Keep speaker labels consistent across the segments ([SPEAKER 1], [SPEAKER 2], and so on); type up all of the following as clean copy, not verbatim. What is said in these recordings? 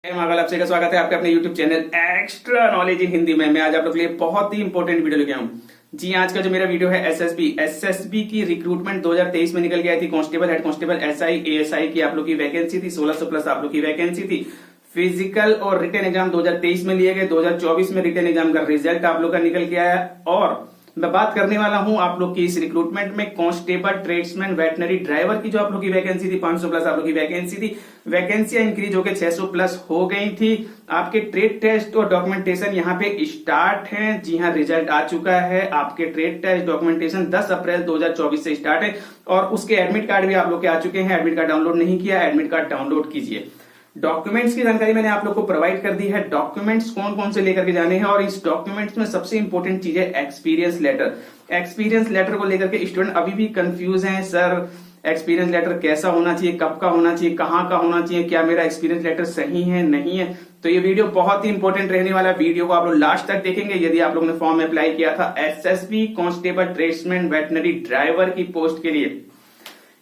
[SPEAKER 1] महाकाल आपसे का स्वागत है आपके अपने YouTube channel extra knowledge in Hindi में। मैं आज आप लोग के लिए बहुत ही इंपॉर्टेंट वीडियो लेके आऊं। जी आज का जो मेरा वीडियो है एसएसबी की रिक्रूटमेंट 2023 में निकल के आई थी। Constable, head constable, SI, ASI की आप लोग की वैकेंसी थी। 1600 प्लस आप लोग की वैकेंसी थी। फिजिकल और रिटन एग्जाम 2023 में लिए गए। 2024 में रिटन एग्जाम का रिजल्ट आप लोग का निकल के आया और मैं बात करने वाला हूं आप लोग की इस रिक्रूटमेंट में कांस्टेबल, ट्रेड्समैन, वेटनरी ड्राइवर की जो आप लोग की वैकेंसी थी 500 प्लस आप लोग की वैकेंसी थी। वैकेंसियां इंक्रीज होकर 600 प्लस हो गई थी। आपके ट्रेड टेस्ट और डॉक्यूमेंटेशन यहां पे स्टार्ट है। जी हां, रिजल्ट आ चुका है। आपके ट्रेड टेस्ट डॉक्यूमेंटेशन 10 अप्रैल 2024 से स्टार्ट है और उसके एडमिट कार्ड भी आप लोग के आ चुके हैं। एडमिट कार्ड डाउनलोड नहीं किया, एडमिट कार्ड डाउनलोड कीजिए। डॉक्यूमेंट्स की जानकारी मैंने आप लोग को प्रोवाइड कर दी है। डॉक्यूमेंट्स कौन कौन से लेकर के जाने हैं और इस डॉक्यूमेंट्स में सबसे इंपॉर्टेंट चीज है एक्सपीरियंस लेटर। एक्सपीरियंस लेटर को लेकर के स्टूडेंट अभी भी कंफ्यूज हैं। सर एक्सपीरियंस लेटर कैसा होना चाहिए, कब का होना चाहिए, कहाँ का होना चाहिए, क्या मेरा एक्सपीरियंस लेटर सही है नहीं है। तो ये वीडियो बहुत ही इंपॉर्टेंट रहने वाला है। वीडियो को आप लोग लास्ट तक देखेंगे। यदि आप लोगों ने फॉर्म अप्लाई किया था SSB constable, tradesman, veterinary driver की पोस्ट के लिए,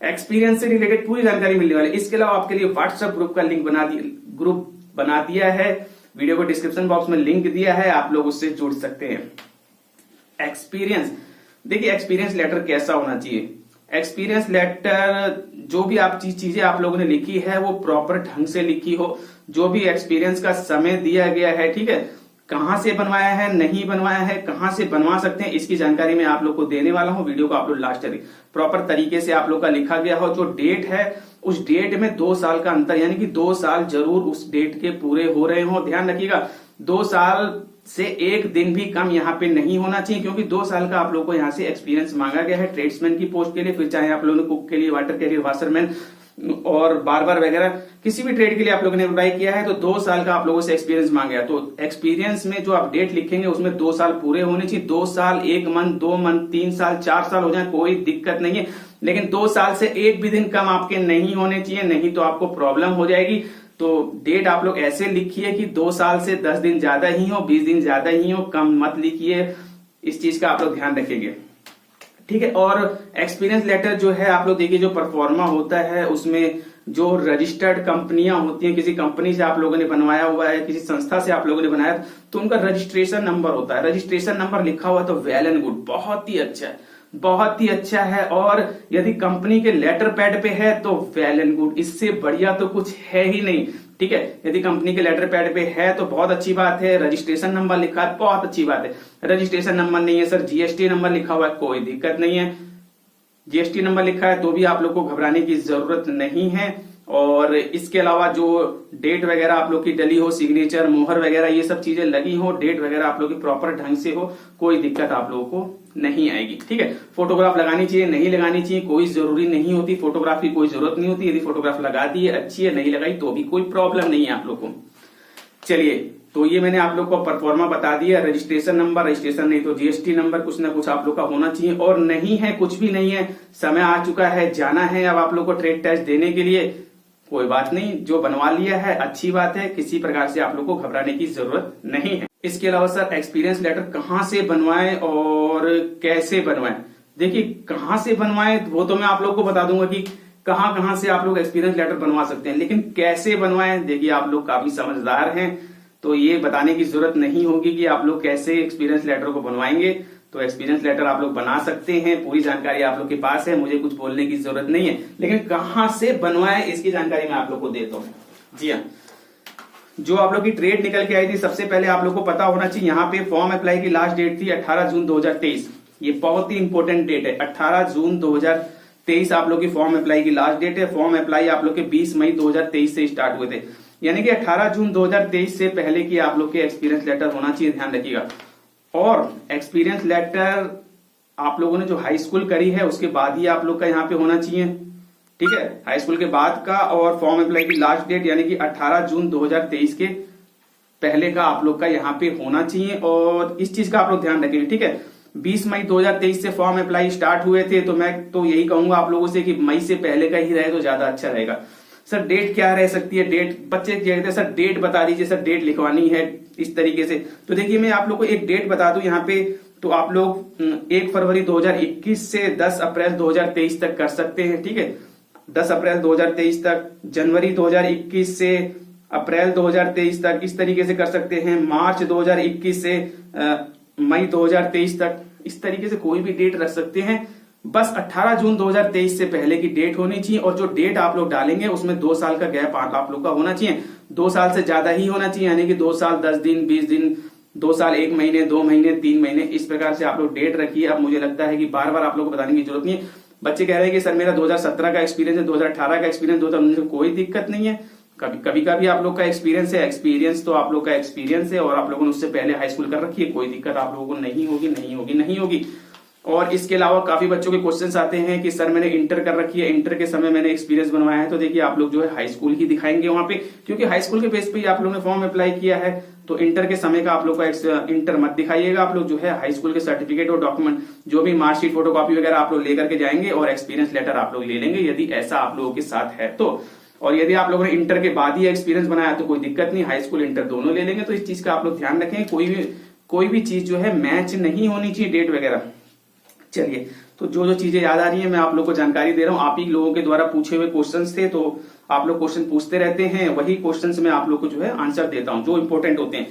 [SPEAKER 1] एक्सपीरियंस से रिलेटेड पूरी जानकारी मिलने वाली है। इसके अलावा आपके लिए व्हाट्सएप ग्रुप का लिंक बना दिया है। वीडियो को डिस्क्रिप्शन बॉक्स में लिंक दिया है, आप लोग उससे जुड़ सकते हैं। एक्सपीरियंस, देखिए एक्सपीरियंस लेटर कैसा होना चाहिए। एक्सपीरियंस लेटर जो भी आप चीजें आप लोगों ने लिखी है वो प्रॉपर ढंग से लिखी हो। जो भी एक्सपीरियंस का समय दिया गया है, ठीक है, कहां से बनवाया है, नहीं बनवाया है, कहां से बनवा सकते हैं, इसकी जानकारी मैं आप लोग को देने वाला हूं। वीडियो को आप लोग लास्ट तक प्रॉपर तरीके से आप लोग का लिखा गया हो। जो डेट है उस डेट में 2 साल का अंतर, यानी कि 2 साल जरूर उस डेट के पूरे हो रहे हो। ध्यान रखिएगा 2 साल से 1 दिन भी कम यहाँ पे नहीं होना चाहिए, क्योंकि 2 साल का आप लोग को यहाँ से एक्सपीरियंस मांगा गया है ट्रेड्समैन की पोस्ट के लिए। फिर चाहे आप लोगों ने कुक के लिए, वाटर कैरियर, वाशरमैन और बार्बर वगैरह किसी भी ट्रेड के लिए आप लोगों ने अप्लाई किया है तो 2 साल का आप लोगों से एक्सपीरियंस मांगा है। तो एक्सपीरियंस में जो आप डेट लिखेंगे उसमें 2 साल पूरे होने चाहिए। 2 साल, 1 मंथ, 2 मंथ, 3 साल, 4 साल हो जाए कोई दिक्कत नहीं है, लेकिन 2 साल से 1 भी दिन कम आपके नहीं होने चाहिए, नहीं तो आपको प्रॉब्लम हो जाएगी। तो डेट आप लोग ऐसे लिखिए कि 2 साल से 10 दिन ज्यादा ही हो, 20 दिन ज्यादा ही हो, कम मत लिखिए। इस चीज का आप लोग ध्यान रखेंगे, ठीक है। और एक्सपीरियंस लेटर जो है आप लोग देखिए, जो परफॉर्मा होता है उसमें जो रजिस्टर्ड कंपनियां होती हैं, किसी कंपनी से आप लोगों ने बनवाया हुआ है, किसी संस्था से आप लोगों ने बनाया, तो उनका रजिस्ट्रेशन नंबर होता है। रजिस्ट्रेशन नंबर लिखा हुआ तो वेल एंड गुड, बहुत ही अच्छा है, बहुत ही अच्छा है। और यदि कंपनी के लेटर पैड पे है तो वेल एंड गुड, इससे बढ़िया तो कुछ है ही नहीं, ठीक है। यदि कंपनी के लेटर पैड पे है तो बहुत अच्छी बात है। रजिस्ट्रेशन नंबर लिखा है, बहुत अच्छी बात है। रजिस्ट्रेशन नंबर नहीं है सर, जीएसटी नंबर लिखा हुआ है, कोई दिक्कत नहीं है। जीएसटी नंबर लिखा है तो भी आप लोग को घबराने की जरूरत नहीं है। और इसके अलावा जो डेट वगैरह आप लोग की डली हो, सिग्नेचर, मोहर वगैरह ये सब चीजें लगी हो, डेट वगैरह आप लोग की प्रॉपर ढंग से हो, कोई दिक्कत आप लोगों को नहीं आएगी, ठीक है। फोटोग्राफ लगानी चाहिए, नहीं लगानी चाहिए, कोई जरूरी नहीं होती। फोटोग्राफ की कोई जरूरत नहीं होती। यदि फोटोग्राफ लगा दी है अच्छी है, नहीं लगाई तो भी कोई प्रॉब्लम नहीं है आप लोग को। चलिए, तो ये मैंने आप लोग को परफॉर्मा बता दिया। रजिस्ट्रेशन नंबर, रजिस्ट्रेशन नहीं तो जीएसटी नंबर, कुछ ना कुछ आप लोग का होना चाहिए। और नहीं है, कुछ भी नहीं है, समय आ चुका है, जाना है अब आप लोग को ट्रेड टेस्ट देने के लिए, कोई बात नहीं, जो बनवा लिया है अच्छी बात है। किसी प्रकार से आप लोग को घबराने की जरूरत नहीं है। इसके अलावा सर एक्सपीरियंस लेटर कहाँ से बनवाएं और कैसे बनवाएं। देखिए कहाँ से बनवाएं वो तो मैं आप लोग को बता दूंगा कि कहाँ से आप लोग एक्सपीरियंस लेटर बनवा सकते हैं, लेकिन कैसे बनवाएं, देखिए आप लोग काफी समझदार हैं तो ये बताने की जरूरत नहीं होगी कि आप लोग कैसे एक्सपीरियंस लेटर को बनवाएंगे। तो एक्सपीरियंस लेटर आप लोग बना सकते हैं, पूरी जानकारी आप लोग के पास है, मुझे कुछ बोलने की जरूरत नहीं है। लेकिन कहाँ से बनवाएं इसकी जानकारी मैं आप लोग को देता हूँ। जी हाँ, जो आप लोग की ट्रेड निकल के आई थी, सबसे पहले आप लोग को पता होना चाहिए यहाँ पे फॉर्म अप्लाई की लास्ट डेट थी 18 जून 2023। ये बहुत ही इंपॉर्टेंट डेट है। 18 जून 2023 आप लोग की फॉर्म अप्लाई की लास्ट डेट है। फॉर्म अप्लाई आप लोग के 20 मई 2023 से स्टार्ट हुए थे, यानी कि 18 जून 2023 से पहले की आप लोग के एक्सपीरियंस लेटर होना चाहिए, ध्यान रखिएगा। और एक्सपीरियंस लेटर आप लोगों ने जो हाई स्कूल करी है उसके बाद ही आप लोग का यहाँ पे होना चाहिए, ठीक है, हाई स्कूल के बाद का। और फॉर्म अप्लाई की लास्ट डेट यानी कि 18 जून 2023 के पहले का आप लोग का यहाँ पे होना चाहिए। और इस चीज का आप लोग ध्यान रखेंगे, ठीक है। 20 मई 2023 से फॉर्म अप्लाई स्टार्ट हुए थे, तो मैं तो यही कहूंगा आप लोगों से कि मई से पहले का ही रहे तो ज्यादा अच्छा रहेगा। सर डेट क्या रह सकती है, डेट बच्चे कहते हैं सर डेट बता दीजिए, सर डेट लिखवानी है इस तरीके से। तो देखिए मैं आप लोग को एक डेट बता दूं यहाँ पे, तो आप लोग 1 फरवरी 2021 से 10 अप्रैल 2023 तक कर सकते हैं, ठीक है। 10 अप्रैल 2023 तक, जनवरी 2021 से अप्रैल 2023 तक इस तरीके से कर सकते हैं, मार्च 2021 से मई 2023 तक, इस तरीके से कोई भी डेट रख सकते हैं। बस 18 जून 2023 से पहले की डेट होनी चाहिए, और जो डेट आप लोग डालेंगे उसमें 2 साल का गैप आप लोग का होना चाहिए। 2 साल से ज्यादा ही होना चाहिए, यानी कि 2 साल 10 दिन 20 दिन, 2 साल 1 महीने 2 महीने 3 महीने, इस प्रकार से आप लोग डेट रखिए। अब मुझे लगता है कि बार बार आप लोग को बताने की जरूरत नहीं है। बच्चे कह रहे हैं कि सर मेरा 2017 का एक्सपीरियंस है, 2018 का एक्सपीरियंस, 2019 कोई दिक्कत नहीं है। कभी कभी आप लोग का एक्सपीरियंस है, एक्सपीरियंस तो आप लोग का एक्सपीरियंस है, और आप लोगों ने उससे पहले हाई स्कूल कर रखी है, कोई दिक्कत आप लोगों को नहीं होगी नहीं होगी नहीं होगी। और इसके अलावा काफी बच्चों के क्वेश्चंस आते हैं कि सर मैंने इंटर कर रखी है, इंटर के समय मैंने एक्सपीरियंस बनवाया है, तो देखिए आप लोग जो है हाई स्कूल ही दिखाएंगे वहां पे, क्योंकि हाई स्कूल के बेस पे ही आप लोगों ने फॉर्म अप्लाई किया है। तो इंटर के समय का आप लोग का इंटर मत दिखाइएगा, आप लोग जो है हाई स्कूल के सर्टिफिकेट और डॉक्यूमेंट, जो भी मार्कशीट फोटोकॉपी वगैरह आप लोग लेकर के जाएंगे, और एक्सपीरियंस लेटर आप लोग ले लेंगे, यदि ऐसा आप लोगों के साथ है तो। और यदि आप लोगों ने इंटर के बाद ही एक्सपीरियंस बनाया तो कोई दिक्कत नहीं, हाई स्कूल इंटर दोनों ले लेंगे। तो इस चीज का आप लोग ध्यान रखें, कोई भी चीज जो है मैच नहीं होनी चाहिए, डेट वगैरह। चलिए, तो जो चीजें याद आ रही है मैं आप लोग को जानकारी दे रहा हूं। आप ही लोगों के द्वारा पूछे हुए क्वेश्चंस थे, तो आप लोग क्वेश्चन पूछते रहते हैं, वही क्वेश्चंस मैं आप लोग को जो है आंसर देता हूं जो इंपॉर्टेंट होते हैं।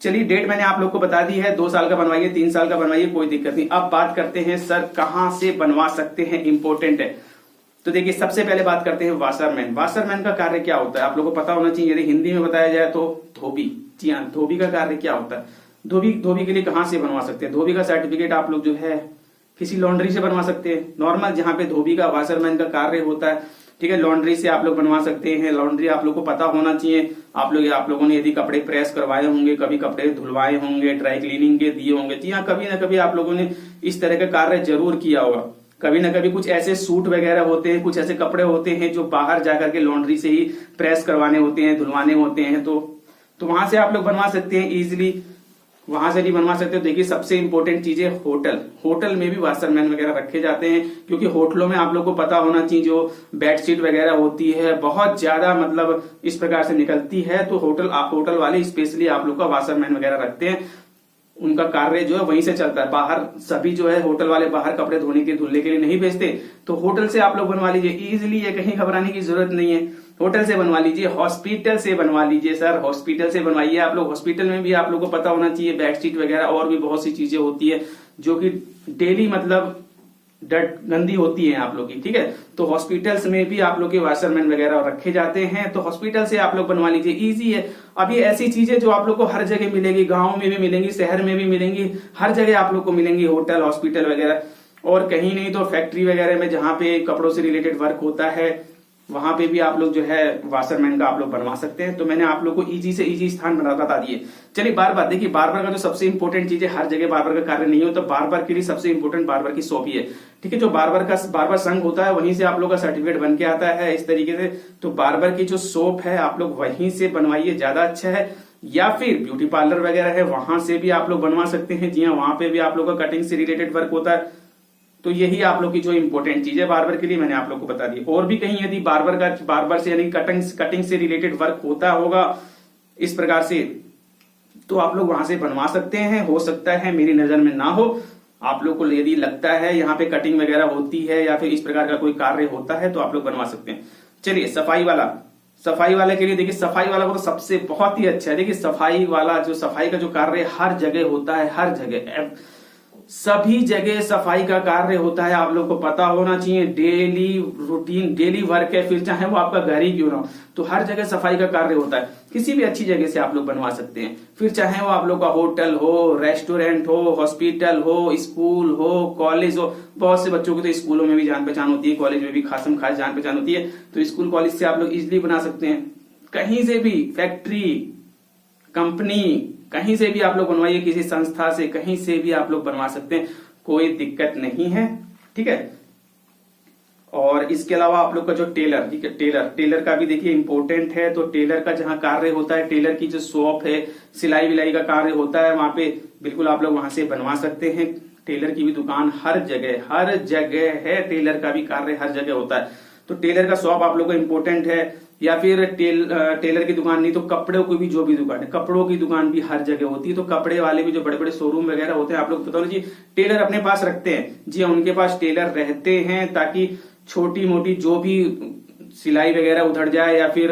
[SPEAKER 1] चलिए, डेट मैंने आप लोग को बता दी है, 2 साल का बनवाइए, 3 साल का बनवाइए, कोई दिक्कत नहीं। अब बात करते हैं सर कहां से बनवा सकते हैं, इंपॉर्टेंट है। तो देखिए, सबसे पहले बात करते हैं वाशरमैन। वाशरमैन का कार्य क्या होता है आप लोग को पता होना चाहिए। यदि हिंदी में बताया जाए तो धोबी। जी हाँ, धोबी का कार्य क्या होता है। धोबी के लिए कहां से बनवा सकते हैं। धोबी का सर्टिफिकेट आप लोग जो है किसी लॉन्ड्री से बनवा सकते हैं, नॉर्मल जहां पे धोबी का वाशरमैन का कार्य होता है, ठीक है, लॉन्ड्री से आप लोग बनवा सकते हैं। लॉन्ड्री आप लोग को पता होना चाहिए। आप लोगों ने यदि कपड़े प्रेस करवाए होंगे, कभी कपड़े धुलवाए होंगे, ड्राई क्लीनिंग के दिए होंगे, जी हाँ, कभी ना कभी आप लोगों ने इस तरह का कार्य जरूर किया होगा। कभी ना कभी कुछ ऐसे सूट वगैरह होते हैं, कुछ ऐसे कपड़े होते हैं जो बाहर जाकर के लॉन्ड्री से ही प्रेस करवाने होते हैं, धुलवाने होते हैं, तो वहां से आप लोग बनवा सकते हैं इजिली। वहां से नहीं बनवा सकते हो, देखिए सबसे इंपॉर्टेंट चीज है होटल में भी वाशरमैन वगैरह रखे जाते हैं, क्योंकि होटलों में आप लोग को पता होना चाहिए जो बेडशीट वगैरह होती है बहुत ज्यादा मतलब इस प्रकार से निकलती है, तो होटल वाले स्पेशली आप लोग का वाशरमैन वगैरह रखते हैं। उनका कार्य जो है वहीं से चलता है। बाहर सभी जो है होटल वाले बाहर कपड़े धोने के धुलने के लिए नहीं भेजते, तो होटल से आप लोग बनवा लीजिए इजिली, ये कहीं घबराने की जरूरत नहीं है। होटल से बनवा लीजिए, हॉस्पिटल से बनवा लीजिए सर, हॉस्पिटल से बनवाइए आप लोग। हॉस्पिटल में भी आप लोग को पता होना चाहिए बेडशीट वगैरह और भी बहुत सी चीजें होती है जो कि डेली मतलब गंदी होती है आप लोग की, ठीक है। तो हॉस्पिटल्स में भी आप लोग के वाशरमैन वगैरह रखे जाते हैं, तो हॉस्पिटल से आप लोग बनवा लीजिए, इजी है। अब ये ऐसी चीजें जो आप लोग को हर जगह मिलेगी, गांव में भी मिलेंगी, शहर में भी मिलेंगी, हर जगह आप लोग को मिलेंगी, होटल हॉस्पिटल वगैरह। और कहीं नहीं तो फैक्ट्री वगैरह में जहां पे कपड़ों से रिलेटेड वर्क होता है वहां पे भी आप लोग जो है वाशरमैन का आप लोग बनवा सकते हैं। तो मैंने आप लोग को इजी से इजी स्थान बता दिए। चलिए, बार देखिए, बार्बर का जो सबसे इंपॉर्टेंट चीज है, हर जगह बार्बर का कार्य नहीं होता, बार्बर के लिए सबसे इंपॉर्टेंट बार्बर की शॉप ही है, ठीक है। जो बार्बर संघ होता है वहीं से आप लोग का सर्टिफिकेट बन के आता है इस तरीके से। तो बार्बर की जो शॉप है आप लोग वहीं से बनवाइए, ज्यादा अच्छा है। या फिर ब्यूटी पार्लर वगैरह है वहां से भी आप लोग बनवा सकते हैं, जी हाँ, वहां पे भी आप लोग का कटिंग से रिलेटेड वर्क होता है। तो यही आप लोग की जो इंपॉर्टेंट चीज है बार्बर के लिए मैंने आप लोग को बता दी। और भी कहीं यदि बार्बर से यानी कटिंग से रिलेटेड वर्क होता होगा इस प्रकार से, तो आप लोग वहां से बनवा सकते हैं। हो सकता है मेरी नजर में ना हो, आप लोग को यदि लगता है यहाँ पे कटिंग वगैरह होती है या फिर इस प्रकार का कोई कार्य होता है तो आप लोग बनवा सकते हैं। चलिए, सफाई वाला के लिए देखिए, सफाई वाला को तो सबसे बहुत ही अच्छा है। देखिए, सफाई का जो कार्य हर जगह होता है, हर जगह सभी जगह सफाई का कार्य होता है, आप लोग को पता होना चाहिए। डेली रूटीन, डेली वर्क है, फिर चाहे वो आपका घर ही क्यों ना हो, तो हर जगह सफाई का कार्य होता है। किसी भी अच्छी जगह से आप लोग बनवा सकते हैं, फिर चाहे वो आप लोग का होटल हो, रेस्टोरेंट हो, हॉस्पिटल हो, स्कूल हो, कॉलेज हो। बहुत से बच्चों की तो स्कूलों में भी जान पहचान होती है, कॉलेज में भी खासम खास जान पहचान होती है, तो स्कूल कॉलेज से आप लोग इजिली बना सकते हैं। कहीं से भी, फैक्ट्री, कंपनी, कहीं से भी आप लोग बनवाइए, किसी संस्था से, कहीं से भी आप लोग बनवा सकते हैं, कोई दिक्कत नहीं है, ठीक है। और इसके अलावा आप लोग का जो टेलर, ठीक है, टेलर का भी देखिए इंपॉर्टेंट है। तो टेलर का जहां कार्य होता है, टेलर की जो शॉप है, सिलाई विलाई का कार्य होता है, वहां पे बिल्कुल आप लोग वहां से बनवा सकते हैं। टेलर की भी दुकान हर जगह है, टेलर का भी कार्य हर जगह होता है। तो टेलर का शॉप आप लोग को इंपॉर्टेंट है। या फिर टेलर की दुकान नहीं तो कपड़ों की भी जो भी दुकान है, कपड़ों की दुकान भी हर जगह होती है। तो कपड़े वाले भी जो बड़े बड़े शोरूम वगैरह होते हैं, आप लोग पता जी, टेलर अपने पास रखते हैं, जी उनके पास टेलर रहते हैं, ताकि छोटी मोटी जो भी सिलाई वगैरह उधड़ जाए या फिर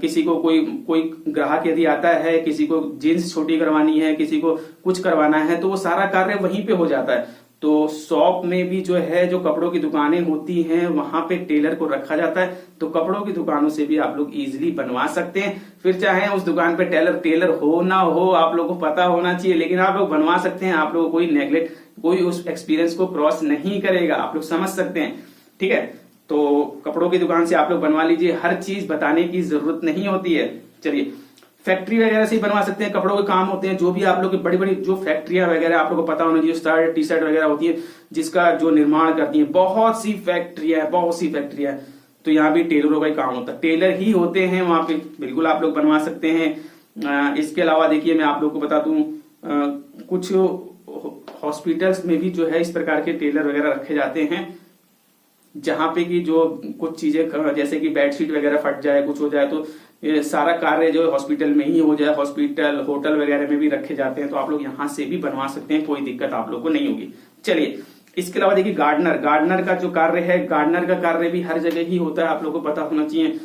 [SPEAKER 1] किसी को कोई ग्राहक यदि आता है, किसी को जीन्स छोटी करवानी है, किसी को कुछ करवाना है, तो वो सारा कार्य वहीं पे हो जाता है। तो शॉप में भी जो है, जो कपड़ों की दुकानें होती हैं, वहां पे टेलर को रखा जाता है। तो कपड़ों की दुकानों से भी आप लोग इजीली बनवा सकते हैं। फिर चाहे उस दुकान पे टेलर हो ना हो, आप लोग को पता होना चाहिए, लेकिन आप लोग बनवा सकते हैं। आप लोग कोई नेग्लेक्ट, कोई उस एक्सपीरियंस को क्रॉस नहीं करेगा, आप लोग समझ सकते हैं। ठीक है, तो कपड़ों की दुकान से आप लोग बनवा लीजिए, हर चीज बताने की जरूरत नहीं होती है। चलिए, फैक्ट्री वगैरह से ही बनवा सकते हैं। कपड़ों के काम होते हैं, जो भी आप लोग की बड़ी बड़ी जो फैक्ट्रियां वगैरह आप लोग को पता होना चाहिए, शर्ट टी शर्ट वगैरह होती है, जिसका जो निर्माण करती है, बहुत सी फैक्ट्रियां। तो यहाँ भी टेलरों का ही काम होता है, टेलर ही होते हैं वहां पे, बिल्कुल आप लोग बनवा सकते हैं। इसके अलावा देखिए, मैं आप लोग को बता दूं, कुछ हॉस्पिटल्स में भी जो है इस प्रकार के टेलर वगैरह रखे जाते हैं, जहां पे कि जो कुछ चीजें जैसे कि बेडशीट वगैरह फट जाए, कुछ हो जाए, तो ये सारा कार्य जो है हॉस्पिटल में ही हो जाए। हॉस्पिटल, होटल वगैरह में भी रखे जाते हैं, तो आप लोग यहाँ से भी बनवा सकते हैं, कोई दिक्कत आप लोग को नहीं होगी। चलिए, इसके अलावा देखिए, गार्डनर का जो कार्य है, गार्डनर का कार्य भी हर जगह ही होता है, आप लोग को पता होना चाहिए।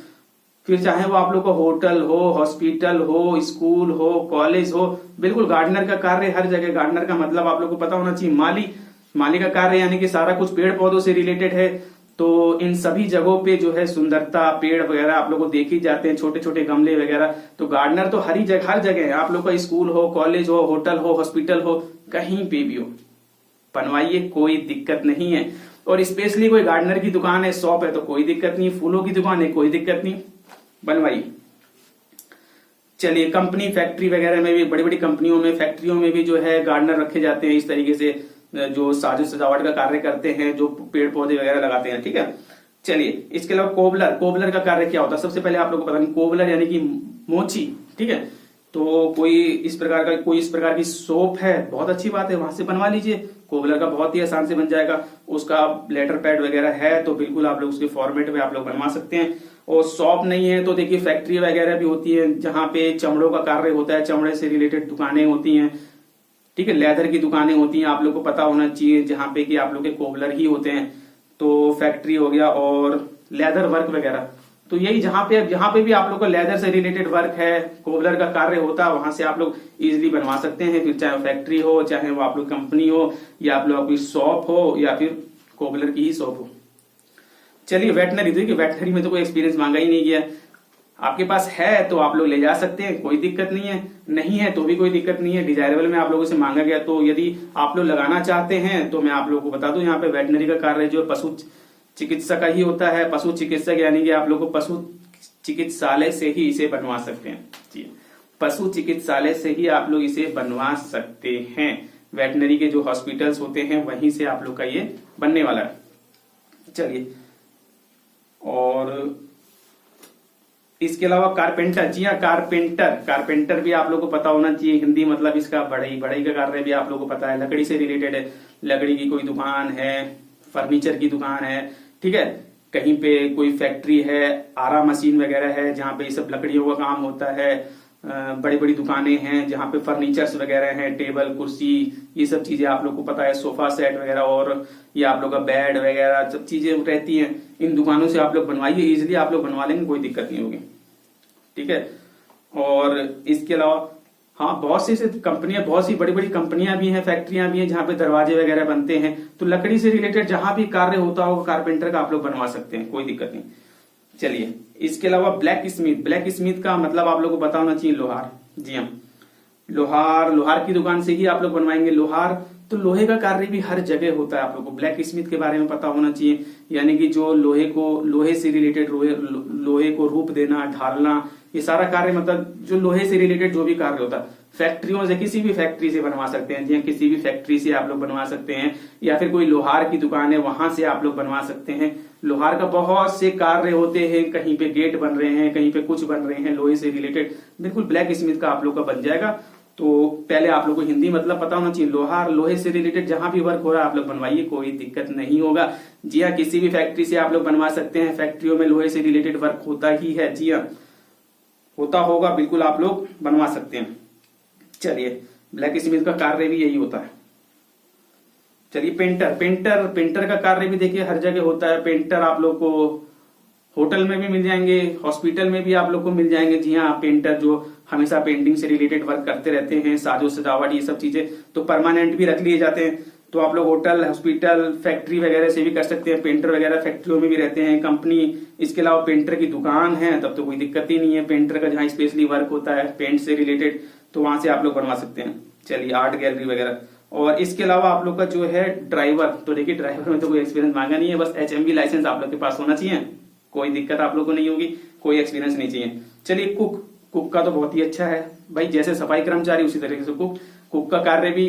[SPEAKER 1] फिर चाहे वो आप लोग को होटल हो, हॉस्पिटल हो, स्कूल हो, कॉलेज हो, बिल्कुल गार्डनर का कार्य हर जगह। गार्डनर का मतलब आप लोग को पता होना चाहिए माली का कार्य, यानी कि सारा कुछ पेड़ पौधों से रिलेटेड है। तो इन सभी जगहों पे जो है सुंदरता, पेड़ वगैरह आप लोग को देख ही जाते हैं, छोटे छोटे गमले वगैरह। तो गार्डनर तो हर जगह है, आप लोग का स्कूल हो, कॉलेज हो, होटल हो, हॉस्पिटल हो, कहीं पे भी हो, बनवाइए, कोई दिक्कत नहीं है। और स्पेशली कोई गार्डनर की दुकान है, शॉप है, तो कोई दिक्कत नहीं। फूलों की दुकान है, कोई दिक्कत नहीं, बनवाइए। चलिए, कंपनी, फैक्ट्री वगैरह में भी, बड़ी बड़ी कंपनियों में, फैक्ट्रियों में भी जो है गार्डनर रखे जाते हैं, इस तरीके से जो साजो सजावट का कार्य करते हैं, जो पेड़ पौधे वगैरह लगाते हैं। ठीक है, चलिए, इसके अलावा कोबलर का कार्य क्या होता है? सबसे पहले आप लोगों को पता नहीं, कोबलर यानी कि मोची। ठीक है, तो कोई इस प्रकार की सोप है, बहुत अच्छी बात है, वहां से बनवा लीजिए। कोबलर का बहुत ही आसान से बन जाएगा। उसका लेटर पैड वगैरह है तो बिल्कुल आप लोग उसके फॉर्मेट में आप लोग बनवा सकते हैं। और शॉप नहीं है तो देखिए, फैक्ट्री वगैरह भी होती है, जहां पे चमड़ों का कार्य होता है, चमड़े से रिलेटेड दुकानें होती हैं। ठीक है, लेदर की दुकानें होती हैं, आप लोग को पता होना चाहिए, जहां पे कि आप लोग के कोबलर ही होते हैं। तो फैक्ट्री हो गया, और लेदर वर्क वगैरह, तो यही जहां पे भी आप लोग का लेदर से रिलेटेड वर्क है, कोबलर का कार्य होता है, वहां से आप लोग इजीली बनवा सकते हैं। फिर चाहे फैक्ट्री हो, चाहे वो आप लोग कंपनी हो, या आप लोग कोई शॉप हो, या फिर कोबलर की ही शॉप हो। चलिए, वेटनरी, देखिए वेटनरी में तो कोई एक्सपीरियंस मांगा ही नहीं गया। आपके पास है तो आप लोग ले जा सकते हैं, कोई दिक्कत नहीं है। नहीं है तो भी कोई दिक्कत नहीं है। डिजायरेबल में आप लोगों से मांगा गया, तो यदि आप लोग लगाना चाहते हैं तो मैं आप लोगों को बता दूं, यहाँ पे वेटनरी का कार्य जो पशु चिकित्सा का ही होता है। पशु चिकित्सक यानी कि आप लोग को पशु चिकित्सालय से ही इसे बनवा सकते हैं। जी, पशु चिकित्सालय से ही आप लोग इसे बनवा सकते हैं। वेटनरी के जो हॉस्पिटल्स होते हैं वहीं से आप लोग का ये बनने वाला है। चलिए, और इसके अलावा कारपेंटर, जी हाँ, कारपेंटर भी आप लोग को पता होना चाहिए। हिंदी मतलब इसका बढ़ई का कार्य भी आप लोग को पता है, लकड़ी से रिलेटेड है। लकड़ी की कोई दुकान है, फर्नीचर की दुकान है, ठीक है, कहीं पे कोई फैक्ट्री है, आरा मशीन वगैरह है, जहाँ पे ये सब लकड़ियों का काम होता है। बड़ी बड़ी दुकानें हैं जहाँ पे फर्नीचर्स वगैरह हैं, टेबल, कुर्सी, ये सब चीजें आप लोग को पता है, सोफा सेट वगैरह, और ये आप लोग का बेड वगैरह सब चीजें रहती हैं। इन दुकानों से आप लोग बनवाइए, इजिली आप लोग बनवा लेंगे, कोई दिक्कत नहीं होगी। ठीक है, और इसके अलावा हाँ, बहुत सी कंपनियां, बहुत सी बड़ी बड़ी कंपनियां भी हैं, फैक्ट्रियां भी हैं, जहाँ पे दरवाजे वगैरह बनते हैं। तो लकड़ी से रिलेटेड जहां भी कार्य होता होगा कारपेंटर का, आप लोग बनवा सकते हैं, कोई दिक्कत नहीं। चलिए, इसके अलावा ब्लैक स्मिथ का मतलब आप लोग को पता होना चाहिए, लोहार। जी हाँ, लोहार की दुकान से ही आप लोग बनवाएंगे। लोहार तो लोहे का कार्य भी हर जगह होता है, आप लोग को ब्लैक स्मिथ के बारे में पता होना चाहिए। यानी कि जो लोहे से रिलेटेड, लोहे को रूप देना, ढालना, ये सारा कार्य, मतलब जो लोहे से रिलेटेड जो भी कार्य होता है, फैक्ट्रियों से, किसी भी फैक्ट्री से बनवा सकते हैं। जी, किसी भी फैक्ट्री से आप लोग बनवा सकते हैं, या फिर कोई लोहार की दुकान है वहां से आप लोग बनवा सकते हैं। लोहार का बहुत से कार्य होते हैं, कहीं पे गेट बन रहे हैं, कहीं पे कुछ बन रहे हैं लोहे से रिलेटेड, बिल्कुल ब्लैक स्मिथ का आप लोग का बन जाएगा। तो पहले आप लोग को हिंदी मतलब पता होना चाहिए। लोहे से रिलेटेड जहां भी वर्क हो रहा है आप लोग बनवाइए, कोई दिक्कत नहीं होगा। जी हाँ, किसी भी फैक्ट्री से आप लोग बनवा सकते हैं, फैक्ट्रियों में लोहे से रिलेटेड वर्क होता ही है। जी हाँ, होता होगा, बिल्कुल आप लोग बनवा सकते हैं। चलिए, ब्लैक स्मिथ का कार्य भी यही होता है। चलिए, पेंटर का कार्य भी देखिए हर जगह होता है। पेंटर आप लोग को होटल में भी मिल जाएंगे, हॉस्पिटल में भी आप लोग को मिल जाएंगे। जी हाँ, पेंटर जो हमेशा पेंटिंग से रिलेटेड वर्क करते रहते हैं, साजो सजावट ये सब चीजें तो परमानेंट भी रख लिए जाते हैं। तो आप लोग होटल, हॉस्पिटल, फैक्ट्री वगैरह से भी कर सकते हैं। पेंटर वगैरह फैक्ट्रियों में भी रहते हैं, कंपनी, इसके अलावा पेंटर की दुकान है, तब तो कोई दिक्कत ही नहीं है। पेंटर का जहाँ स्पेशली वर्क होता है पेंट से रिलेटेड, तो वहां से आप लोग बनवा सकते हैं। चलिए, आर्ट गैलरी वगैरह। और इसके अलावा आप लोग का जो है ड्राइवर, तो देखिए ड्राइवर में तो कोई एक्सपीरियंस मांगा नहीं है, बस HMV लाइसेंस आप लोग के पास होना चाहिए, कोई दिक्कत आप लोग को नहीं होगी, कोई एक्सपीरियंस नहीं चाहिए। चलिए, कुक का तो बहुत ही अच्छा है भाई, जैसे सफाई कर्मचारी उसी तरीके से कुक का कार्य भी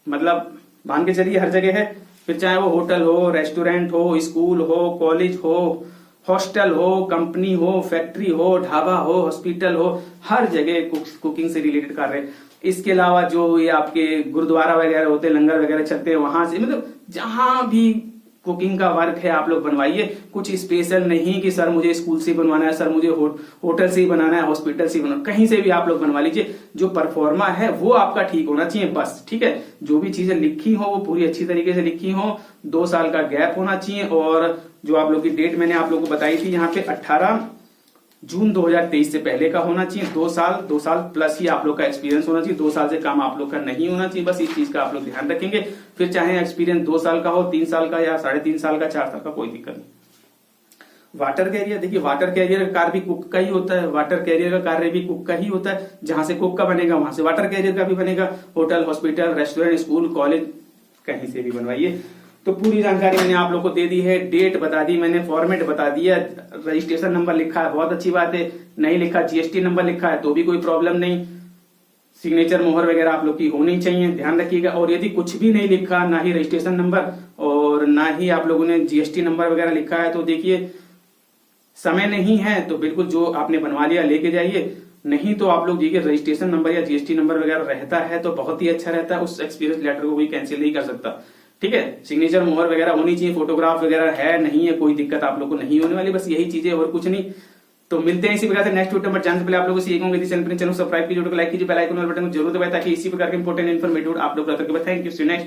[SPEAKER 1] मतलब मान के चलिए हर जगह है। फिर चाहे वो होटल हो, रेस्टोरेंट हो, स्कूल हो, कॉलेज हो, हॉस्टल हो, कंपनी हो, फैक्ट्री हो, ढाबा हो, हॉस्पिटल हो, हर जगह कुकिंग से रिलेटेड कार्य। इसके अलावा जो ये आपके गुरुद्वारा वगैरह होते हैं, लंगर वगैरह चलते हैं, वहां से मतलब जहां भी कुकिंग का वर्क है आप लोग बनवाइए। कुछ स्पेशल नहीं कि सर मुझे स्कूल से बनवाना है, सर मुझे होटल से ही बनाना है, हॉस्पिटल से ही बनाना, कहीं से भी आप लोग बनवा लीजिए। जो परफॉर्मा है वो आपका ठीक होना चाहिए बस, ठीक है। जो भी चीजें लिखी हो वो पूरी अच्छी तरीके से लिखी हो, 2 साल का गैप होना चाहिए। और जो आप लोग की डेट मैंने आप लोग को बताई थी यहाँ पे 18 जून 2023 से पहले का होना चाहिए। 2 साल प्लस ही आप लोग का एक्सपीरियंस होना चाहिए, 2 साल से कम आप लोग का नहीं होना चाहिए। बस इस चीज का आप लोग ध्यान रखेंगे। फिर चाहे एक्सपीरियंस 2 साल का हो, 3 साल का या 3.5 साल का, 4 साल का, कोई दिक्कत नहीं। वाटर कैरियर, देखिए वाटर कैरियर का कार्य भी कुक का ही होता है, वाटर कैरियर का कार्य भी कुक का ही होता है। जहां से कुक का बनेगा वहां से वाटर कैरियर का भी बनेगा। Hotel, hospital, restaurant, school, college, कहीं से भी बनवाइए। तो पूरी जानकारी मैंने आप लोग को दे दी है, डेट बता दी मैंने, फॉर्मेट बता दिया, रजिस्ट्रेशन नंबर लिखा है, बहुत अच्छी बात है। नहीं लिखा, GST नंबर लिखा है तो भी कोई प्रॉब्लम नहीं। सिग्नेचर मोहर वगैरह आप लोग की होनी चाहिए, ध्यान रखिएगा। और यदि कुछ भी नहीं लिखा, ना ही रजिस्ट्रेशन नंबर और ना ही आप लोगों ने GST नंबर वगैरह लिखा है, तो देखिए समय नहीं है तो बिल्कुल जो आपने बनवा लिया लेके जाइए। नहीं तो आप लोग देखिए रजिस्ट्रेशन नंबर या GST नंबर वगैरह रहता है तो बहुत ही अच्छा रहता है, उस एक्सपीरियंस लेटर को कोई कैंसिल नहीं कर सकता, ठीक है। सिग्नेचर मोहर वगैरह होनी चाहिए, फोटोग्राफ वगैरह है नहीं है, कोई दिक्कत आप लोग को नहीं होने वाली, बस यही चीजें और कुछ नहीं। तो मिलते हैं इसी प्रकार से नेक्स्ट वीडियो में। जानने से पहले आप लोगों से ये कहूंगा चैनल सब्सक्राइब कीजिए, वीडियो को लाइक कीजिए, बेल आइकन और बटन को जरूर दबाएं ताकि इसी प्रकार के इंपॉर्टेंट इन्फॉर्मेटिव आप लोग थैंक यू। नेक्स्ट